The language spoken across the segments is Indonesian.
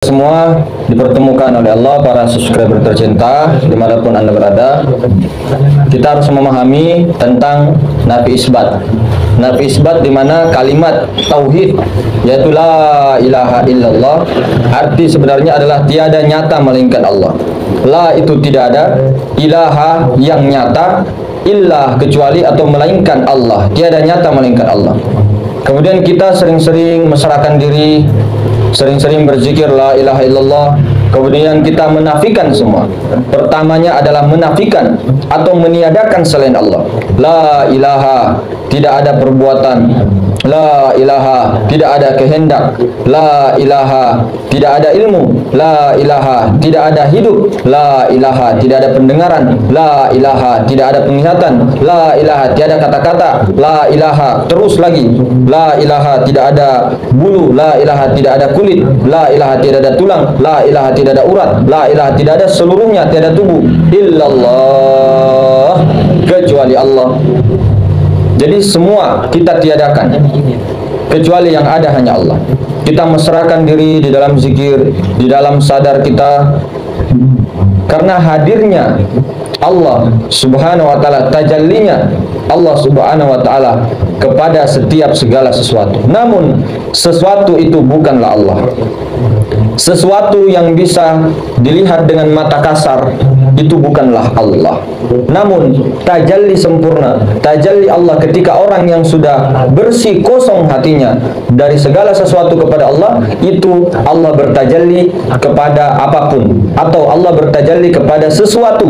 Semua dipertemukan oleh Allah, para subscriber tercinta dimanapun Anda berada. Kita harus memahami tentang nafi isbat. Nafi isbat di mana kalimat tauhid yaitu la ilaha illallah, arti sebenarnya adalah tiada nyata melainkan Allah. La itu tidak ada, ilaha yang nyata, illah kecuali atau melainkan Allah, tiada nyata melainkan Allah. Kemudian kita sering-sering mesrakan diri, sering-sering berzikir la ilaha illallah. Kemudian kita menafikan semua. Pertamanya adalah menafikan atau meniadakan selain Allah. La ilaha, tidak ada perbuatan. La ilaha, tidak ada kehendak. La ilaha, tidak ada ilmu. La ilaha, tidak ada hidup. La ilaha, tidak ada pendengaran. La ilaha, tidak ada penglihatan. La ilaha, tiada kata-kata. La ilaha, terus lagi. La ilaha, tidak ada bulu. La ilaha, tidak ada kulit. La ilaha, tidak ada tulang. La ilaha, tidak ada urat. La ilaha, tidak ada seluruhnya, tiada tubuh. Illallah, kecuali Allah. Jadi semua kita tiadakan, kecuali yang ada hanya Allah. Kita mesrakan diri di dalam zikir, di dalam sadar kita, karena hadirnya Allah subhanahu wa ta'ala, tajallinya Allah subhanahu wa ta'ala kepada setiap segala sesuatu. Namun sesuatu itu bukanlah Allah. Sesuatu yang bisa dilihat dengan mata kasar itu bukanlah Allah. Namun tajalli sempurna, tajalli Allah ketika orang yang sudah bersih kosong hatinya dari segala sesuatu kepada Allah, itu Allah bertajalli kepada apapun, atau Allah bertajalli kepada sesuatu.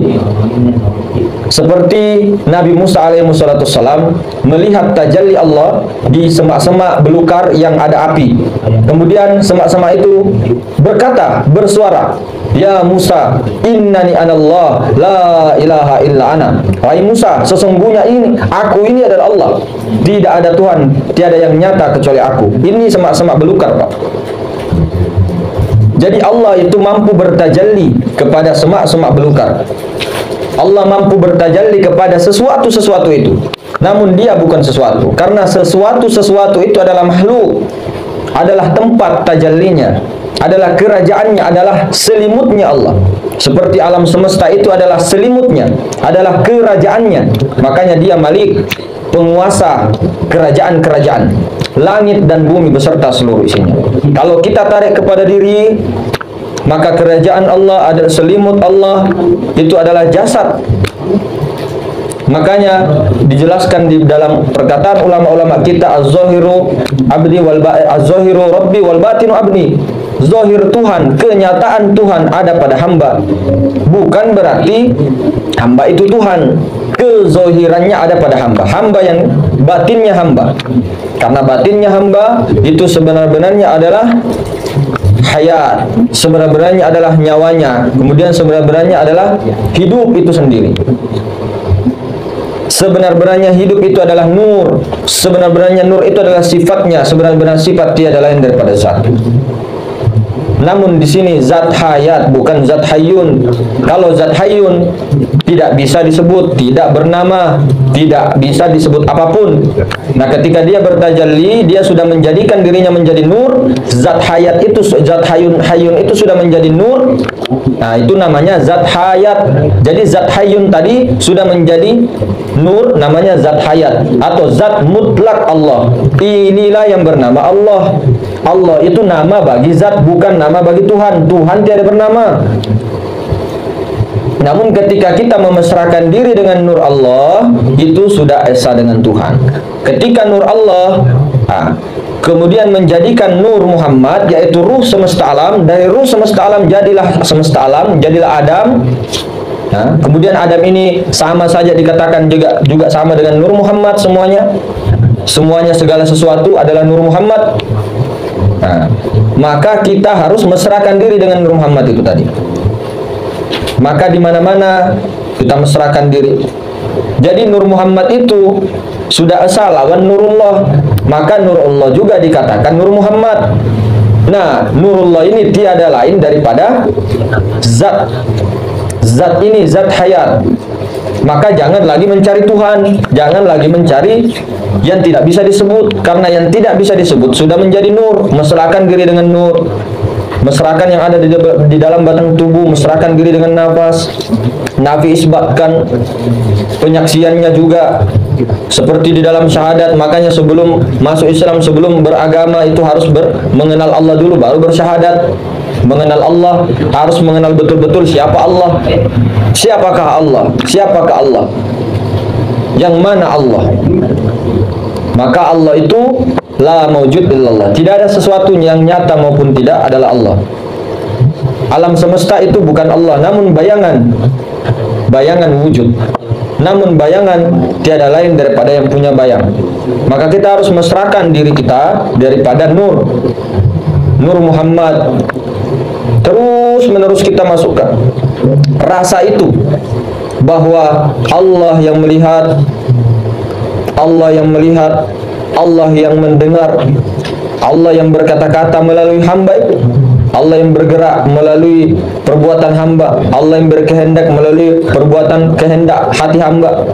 Seperti Nabi Musa alaihissalam melihat tajalli Allah di semak-semak belukar yang ada api. Kemudian semak-semak itu berkata, bersuara, "Ya Musa, innani anallah, la ilaha illa ana." Wahai Musa, sesungguhnya aku ini adalah Allah. Tidak ada Tuhan, tiada yang nyata kecuali aku. Ini semak-semak belukar, Pak. Jadi Allah itu mampu bertajalli kepada semak-semak belukar. Allah mampu bertajalli kepada sesuatu-sesuatu itu. Namun dia bukan sesuatu, karena sesuatu-sesuatu itu adalah makhluk, adalah tempat tajallinya, adalah kerajaannya, adalah selimutnya Allah. Seperti alam semesta itu adalah selimutnya, adalah kerajaannya. Makanya dia Malik, penguasa kerajaan-kerajaan langit dan bumi beserta seluruh isinya. Kalau kita tarik kepada diri, maka kerajaan Allah adalah selimut Allah, itu adalah jasad. Makanya dijelaskan di dalam perkataan ulama-ulama kita, az-zahiru abdi wal az-zahiru rabbi wal batinu abdi. Zahir Tuhan, kenyataan Tuhan ada pada hamba. Bukan berarti hamba itu Tuhan. Kezohirannya ada pada hamba. Hamba yang batinnya hamba. Karena batinnya hamba itu sebenar-benarnya adalah hayat, sebenarnya adalah nyawanya, kemudian sebenarnya adalah hidup itu sendiri. Sebenar-benarnya hidup itu adalah nur, sebenar-benarnya nur itu adalah sifatnya, sebenar-benarnya sifat tiada lain daripada zat. Namun di sini zat hayat, bukan zat hayyun. Kalau zat hayyun tidak bisa disebut, tidak bernama, tidak bisa disebut apapun. Nah, ketika dia bertajalli, dia sudah menjadikan dirinya menjadi nur. Zat hayat itu, zat hayyun itu sudah menjadi nur. Nah, itu namanya zat hayat. Jadi zat hayyun tadi sudah menjadi nur, namanya zat hayat atau zat mutlak Allah. Inilah yang bernama Allah. Allah itu nama bagi zat, bukan nama bagi Tuhan. Tuhan tiada bernama. Namun ketika kita memesrakan diri dengan nur Allah, itu sudah esa dengan Tuhan. Ketika nur Allah kemudian menjadikan nur Muhammad, yaitu ruh semesta alam, dari ruh semesta alam jadilah semesta alam, jadilah Adam. Kemudian Adam ini sama saja dikatakan juga sama dengan nur Muhammad semuanya. Semuanya, segala sesuatu adalah nur Muhammad. Maka kita harus mesrakan diri dengan nur Muhammad itu tadi. Maka di mana-mana kita mesrakan diri. Jadi nur Muhammad itu sudah esa lawan nurullah. Maka nurullah juga dikatakan nur Muhammad. Nah, nurullah ini tiada lain daripada zat. Zat ini zat hayat. Maka jangan lagi mencari Tuhan, jangan lagi mencari yang tidak bisa disebut, karena yang tidak bisa disebut sudah menjadi nur. Mesrakan diri dengan nur. mesrakan yang ada di dalam batang tubuh, mesrakan diri dengan nafas. Nafi isbatkan penyaksiannya juga seperti di dalam syahadat. Makanya sebelum masuk Islam, sebelum beragama itu harus mengenal Allah dulu, baru bersyahadat. Mengenal Allah, harus mengenal betul-betul siapa Allah. Siapakah Allah? Siapakah Allah? Yang mana Allah? Maka Allah itu la maujud illallah. Tidak ada sesuatu yang nyata maupun tidak adalah Allah. Alam semesta itu bukan Allah, namun bayangan wujud. Namun bayangan tiada lain daripada yang punya bayang. Maka kita harus mesrakan diri kita daripada Nur Muhammad. Terus menerus kita masukkan rasa itu, bahwa Allah yang melihat, Allah yang mendengar, Allah yang berkata-kata melalui hamba itu, Allah yang bergerak melalui perbuatan hamba, Allah yang berkehendak melalui kehendak hati hamba.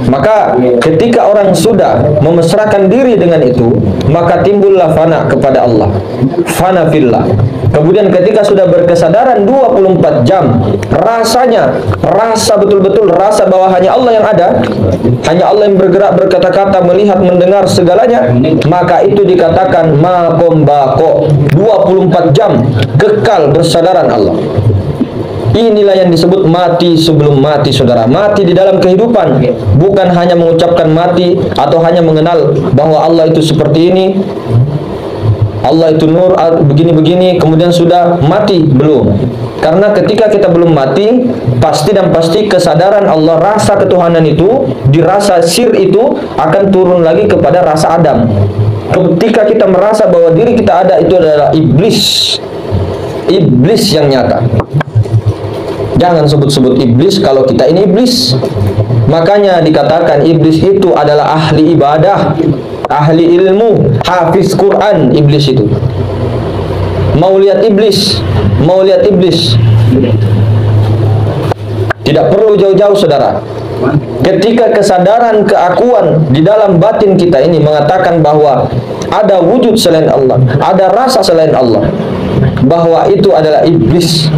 Maka ketika orang sudah memesrakan diri dengan itu, maka timbullah fana kepada Allah, fana fillah. Kemudian ketika sudah berkesadaran 24 jam, rasa betul-betul rasa bahwa hanya Allah yang ada, hanya Allah yang bergerak, berkata-kata, melihat, mendengar segalanya, maka itu dikatakan maqam baqo, 24 jam kekal bersadaran Allah. Inilah yang disebut mati sebelum mati, saudara. Mati di dalam kehidupan, bukan hanya mengucapkan mati atau hanya mengenal bahwa Allah itu seperti ini, Allah itu nur, begini-begini, kemudian sudah mati. Belum. Karena ketika kita belum mati, pasti dan pasti kesadaran Allah, rasa ketuhanan itu, dirasa sir itu akan turun lagi kepada rasa Adam. Ketika kita merasa bahwa diri kita ada, itu adalah iblis yang nyata. Jangan sebut-sebut iblis kalau kita ini iblis. Makanya dikatakan iblis itu adalah ahli ibadah, ahli ilmu, hafiz Quran. Iblis itu mau lihat iblis, tidak perlu jauh-jauh, saudara. Ketika kesadaran, keakuan di dalam batin kita ini mengatakan bahwa ada wujud selain Allah, ada rasa selain Allah, bahwa itu adalah iblis.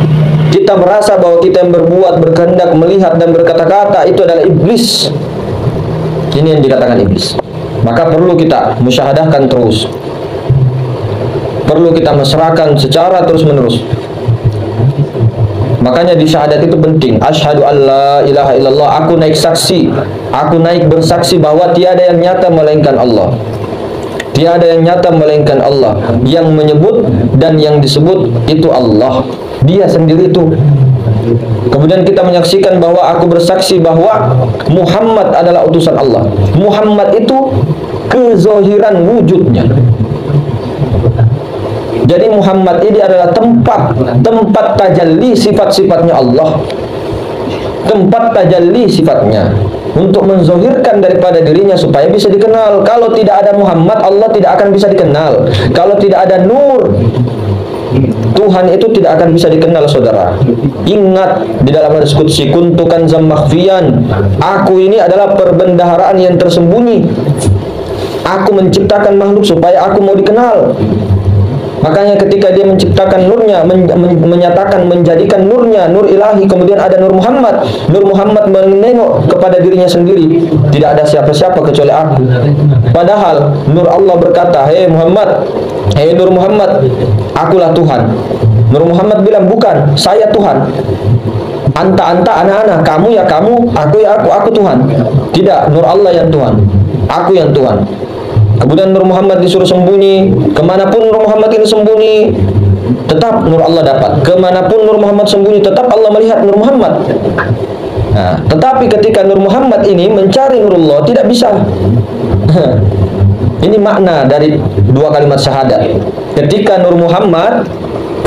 Kita merasa bahwa kita yang berbuat, berkehendak, melihat dan berkata-kata itu adalah iblis. Ini yang dikatakan iblis. Maka perlu kita musyahadahkan terus, perlu kita mesrakan secara terus-menerus. Makanya di syahadat itu penting. Asyhadu alla ilaha illallah. Aku naik bersaksi bahwa tiada yang nyata melainkan Allah. Tiada yang nyata melainkan Allah. Yang menyebut dan yang disebut itu Allah. Dia sendiri itu. Kemudian kita menyaksikan bahwa aku bersaksi bahwa Muhammad adalah utusan Allah. Muhammad itu kezohiran wujudnya. Jadi Muhammad ini adalah tempat tajalli sifat-sifatnya Allah. Tempat tajalli sifatnya untuk menzohirkan daripada dirinya supaya bisa dikenal. Kalau tidak ada Muhammad, Allah tidak akan bisa dikenal. Kalau tidak ada nur, Tuhan itu tidak akan bisa dikenal, saudara. Ingat di dalam hadis qudsi, kuntu kanzam makhfiyan. Aku ini adalah perbendaharaan yang tersembunyi. Aku menciptakan makhluk supaya aku mau dikenal. Makanya ketika dia menciptakan nurnya, menyatakan, menjadikan nurnya, nur ilahi, kemudian ada nur Muhammad. Nur Muhammad menengok kepada dirinya sendiri. Tidak ada siapa-siapa kecuali aku. Padahal nur Allah berkata, hei Muhammad, hei nur Muhammad, akulah Tuhan. Nur Muhammad bilang, bukan, saya Tuhan. Anta, anak-anak, kamu ya kamu, aku ya aku Tuhan. Tidak, nur Allah yang Tuhan, aku yang Tuhan. Kemudian Nur Muhammad disuruh sembunyi. Kemanapun Nur Muhammad ini sembunyi, tetap Nur Allah dapat. Kemanapun Nur Muhammad sembunyi, tetap Allah melihat Nur Muhammad. Nah, tetapi ketika Nur Muhammad ini mencari Nurullah, tidak bisa. Ini makna dari dua kalimat syahadat. Ketika Nur Muhammad,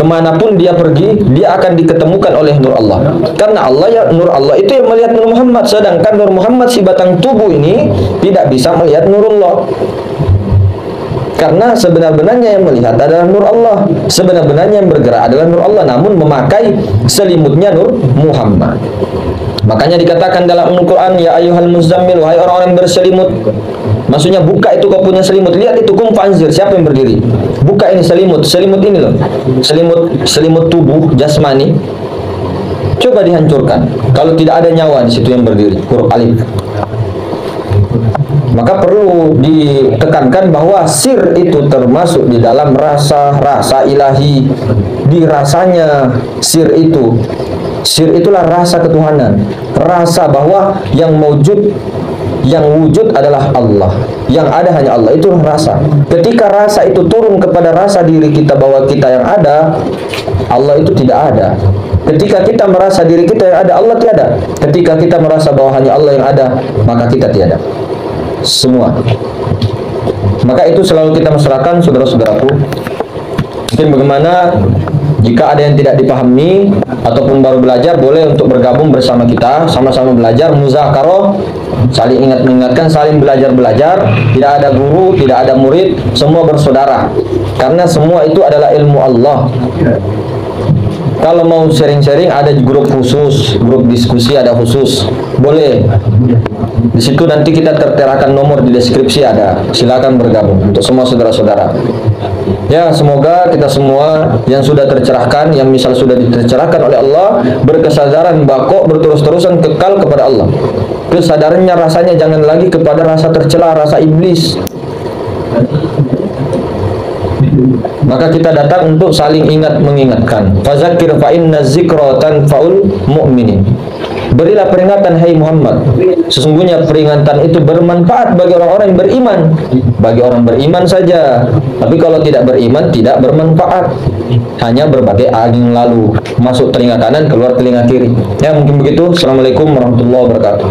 kemanapun dia pergi, dia akan diketemukan oleh Nur Allah. Karena Allah, ya Nur Allah itu yang melihat Nur Muhammad. Sedangkan Nur Muhammad si batang tubuh ini tidak bisa melihat Nurullah. Karena sebenar-benarnya yang melihat adalah Nur Allah, sebenar-benarnya yang bergerak adalah Nur Allah, namun memakai selimutnya Nur Muhammad. Makanya dikatakan dalam Al-Quran, ya ayyuhal muzammil, wahai orang-orang yang berselimut, Maksudnya buka itu kau punya selimut. Lihat itu kum fanzir, siapa yang berdiri? Buka ini selimut. Selimut ini loh. Selimut tubuh jasmani. Coba dihancurkan. Kalau tidak ada nyawa di situ yang berdiri, huruf alif. Maka perlu ditekankan bahwa sir itu termasuk di dalam rasa ilahi. Di rasanya sir itu. Sir itulah rasa ketuhanan. Rasa bahwa yang wujud adalah Allah. Yang ada hanya Allah. Itu rasa. Ketika rasa itu turun kepada rasa diri kita bahwa kita yang ada, Allah itu tidak ada. Ketika kita merasa diri kita yang ada, Allah tiada. Ketika kita merasa bahwa hanya Allah yang ada, maka kita tiada. Semua. Maka itu selalu kita mesrakan, saudara-saudaraku. Mungkin bagaimana jika ada yang tidak dipahami ataupun baru belajar, boleh untuk bergabung bersama kita, sama-sama belajar, muzakarah, saling mengingatkan, saling belajar. Tidak ada guru, tidak ada murid, semua bersaudara. Karena semua itu adalah ilmu Allah. Kalau mau sharing-sharing, ada grup khusus, grup diskusi ada khusus, boleh. Di situ nanti kita terterakan nomor di deskripsi ada. Silakan bergabung untuk semua saudara-saudara. Ya, semoga kita semua yang sudah tercerahkan, yang misal sudah tercerahkan oleh Allah, berkesadaran bakok berterus-terusan kekal kepada Allah. Kesadarannya rasanya jangan lagi kepada rasa tercela, rasa iblis. Maka kita datang untuk saling ingat mengingatkan. Fazakir fa inna dzikra tanfa'ul mu'minin. Berilah peringatan hai Muhammad. Sesungguhnya peringatan itu bermanfaat bagi orang-orang yang beriman. Bagi orang beriman saja. Tapi kalau tidak beriman tidak bermanfaat. Hanya berbagai angin lalu, masuk telinga kanan, keluar telinga kiri. Ya, mungkin begitu. Assalamualaikum warahmatullahi wabarakatuh.